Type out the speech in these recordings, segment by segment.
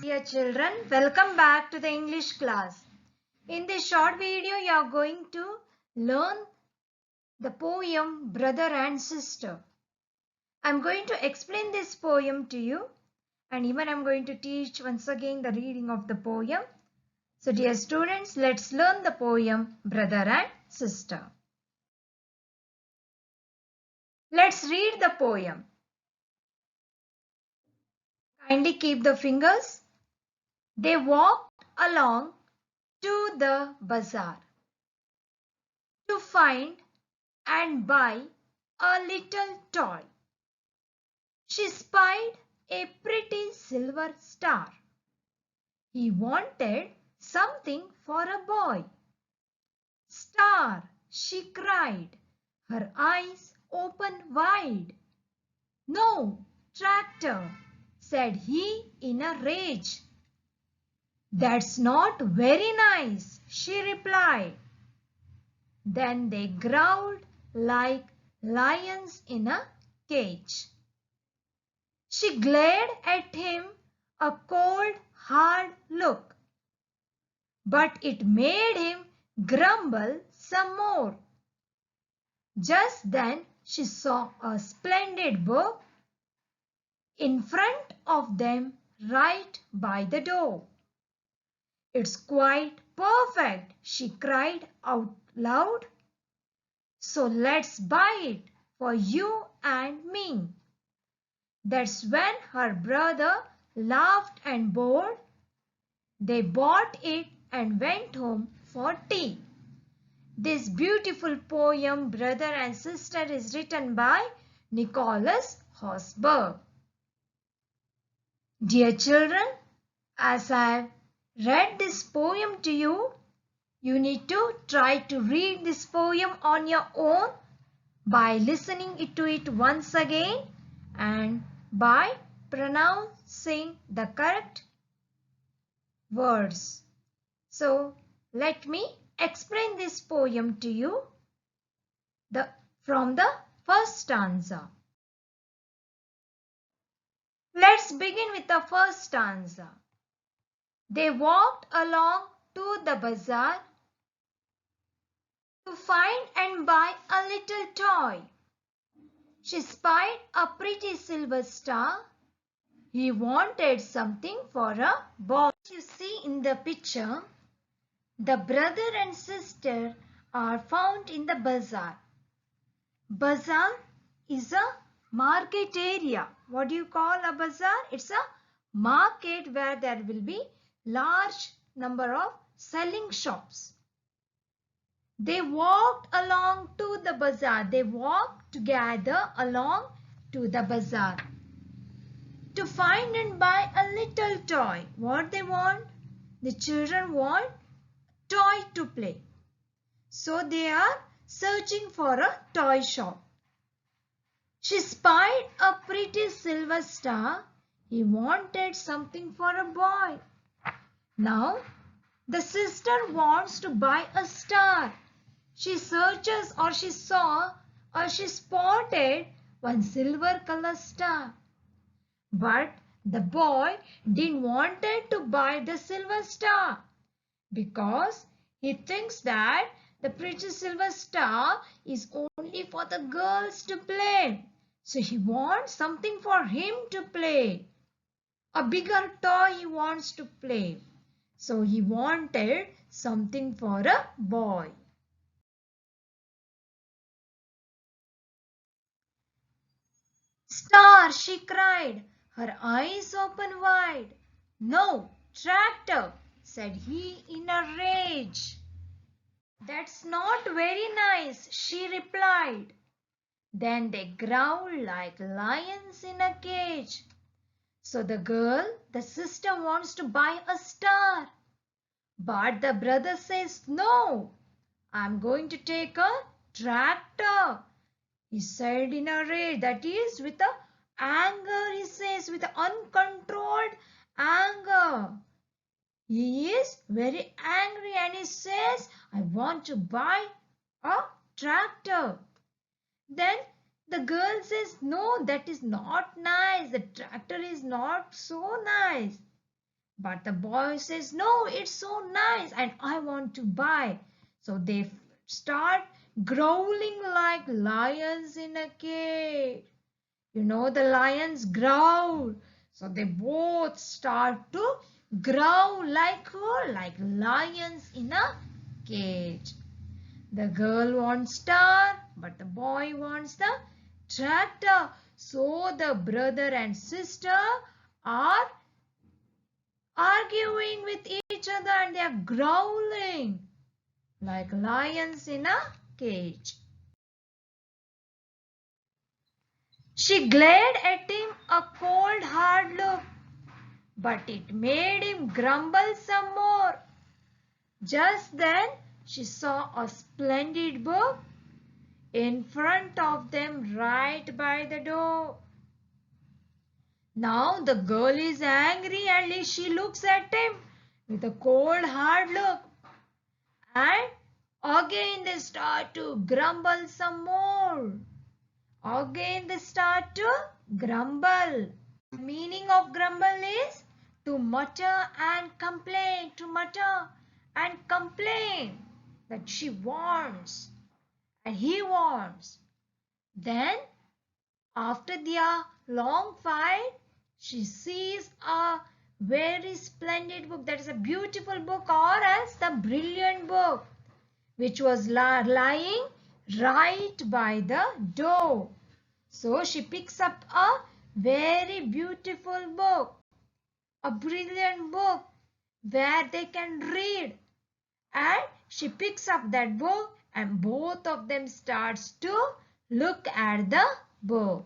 Dear children, welcome back to the English class. In this short video, you are going to learn the poem Brother and Sister. I am going to explain this poem to you, and even I am going to teach once again the reading of the poem. So dear students, let's learn the poem Brother and Sister. Let's read the poem. Kindly keep the fingers. They walked along to the bazaar to find and buy a little toy. She spied a pretty silver star. He wanted something for a boy. Star, she cried, her eyes open wide. No, tractor, said he in a rage. That's not very nice, she replied. Then they growled like lions in a cage. She glared at him a cold, hard look, but it made him grumble some more. Just then she saw a splendid book in front of them right by the door. It's quite perfect, she cried out loud. So let's buy it for you and me. That's when her brother laughed and bowed. They bought it and went home for tea. This beautiful poem, Brother and Sister, is written by Nicholas Hossberg. Dear children, as I have read this poem to you, you need to try to read this poem on your own by listening to it once again and by pronouncing the correct words. So let me explain this poem to you from the first stanza. Let's begin with the first stanza. They walked along to the bazaar to find and buy a little toy. She spied a pretty silver star. He wanted something for a boy. You see in the picture, the brother and sister are found in the bazaar. Bazaar is a market area. What do you call a bazaar? It's a market where there will be large number of selling shops. They walked along to the bazaar. They walked together along to the bazaar to find and buy a little toy. What they want? The children want toy to play. So they are searching for a toy shop. She spied a pretty silver star. He wanted something for a boy. Now the sister wants to buy a star. She searches or she saw or she spotted one silver color star. But the boy didn't want to buy the silver star because he thinks that the pretty silver star is only for the girls to play. So he wants something for him to play. A bigger toy he wants to play. So he wanted something for a boy. Star, she cried, her eyes open wide. No, tractor, said he in a rage. That's not very nice, she replied. Then they growled like lions in a cage. So the girl, the sister, wants to buy a star. But the brother says, no, I'm going to take a tractor. He said in a rage, that is with a anger, he says, with uncontrolled anger. He is very angry and he says, I want to buy a tractor. Then the girl says, no, that is not nice. The tractor is not so nice. But the boy says, no, it's so nice and I want to buy. So they start growling like lions in a cage. You know, the lions growl. So they both start to growl like who? Like lions in a cage. The girl wants star, but the boy wants the tractor. So the brother and sister are arguing with each other and they are growling like lions in a cage. She glared at him a cold, hard look, but it made him grumble some more. Just then, she saw a splendid book in front of them right by the door. Now the girl is angry and she looks at him with a cold, hard look. And again they start to grumble some more. Again they start to grumble. The meaning of grumble is to mutter and complain. To mutter and complain that she wants and he wants. Then after their long fight, she sees a very splendid book, that is a beautiful book or else the brilliant book, which was lying right by the door. So she picks up a very beautiful book, a brilliant book where they can read. And she picks up that book and both of them starts to look at the book.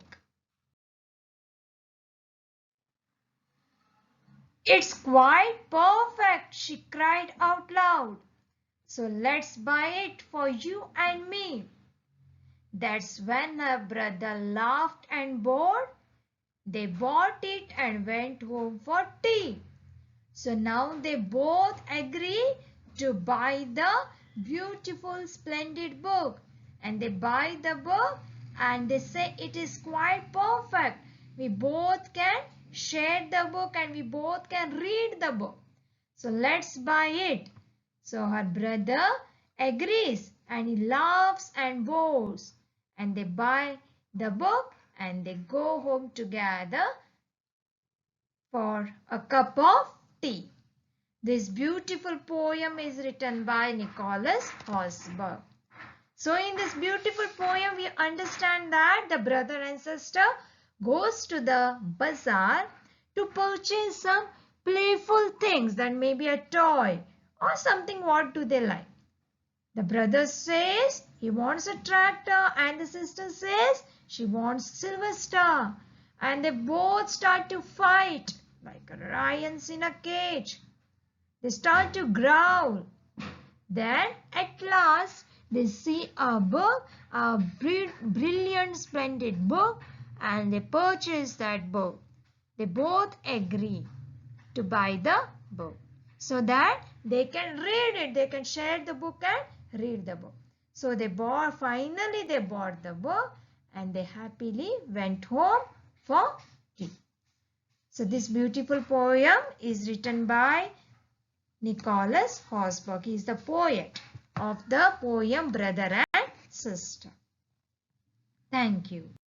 It's quite perfect, she cried out loud. So let's buy it for you and me. That's when her brother laughed and bowed. They bought it and went home for tea. So now they both agree to buy the beautiful, splendid book. And they buy the book and they say it is quite perfect. We both can share the book and we both can read the book. So let's buy it. So her brother agrees and he laughs and bows. And they buy the book and they go home together for a cup of tea. This beautiful poem is written by Nicholas Horsburgh. So in this beautiful poem, we understand that the brother and sister goes to the bazaar to purchase some playful things, that may be a toy or something. What do they like? The brother says he wants a tractor and the sister says she wants silver star. And they both start to fight like lions in a cage. They start to growl. Then at last they see a book, a brilliant, splendid book, and they purchase that book. They both agree to buy the book so that they can read it. They can share the book and read the book. So finally they bought the book and they happily went home for tea. So this beautiful poem is written by Nicholas Horsburgh. He is the poet of the poem Brother and Sister. Thank you.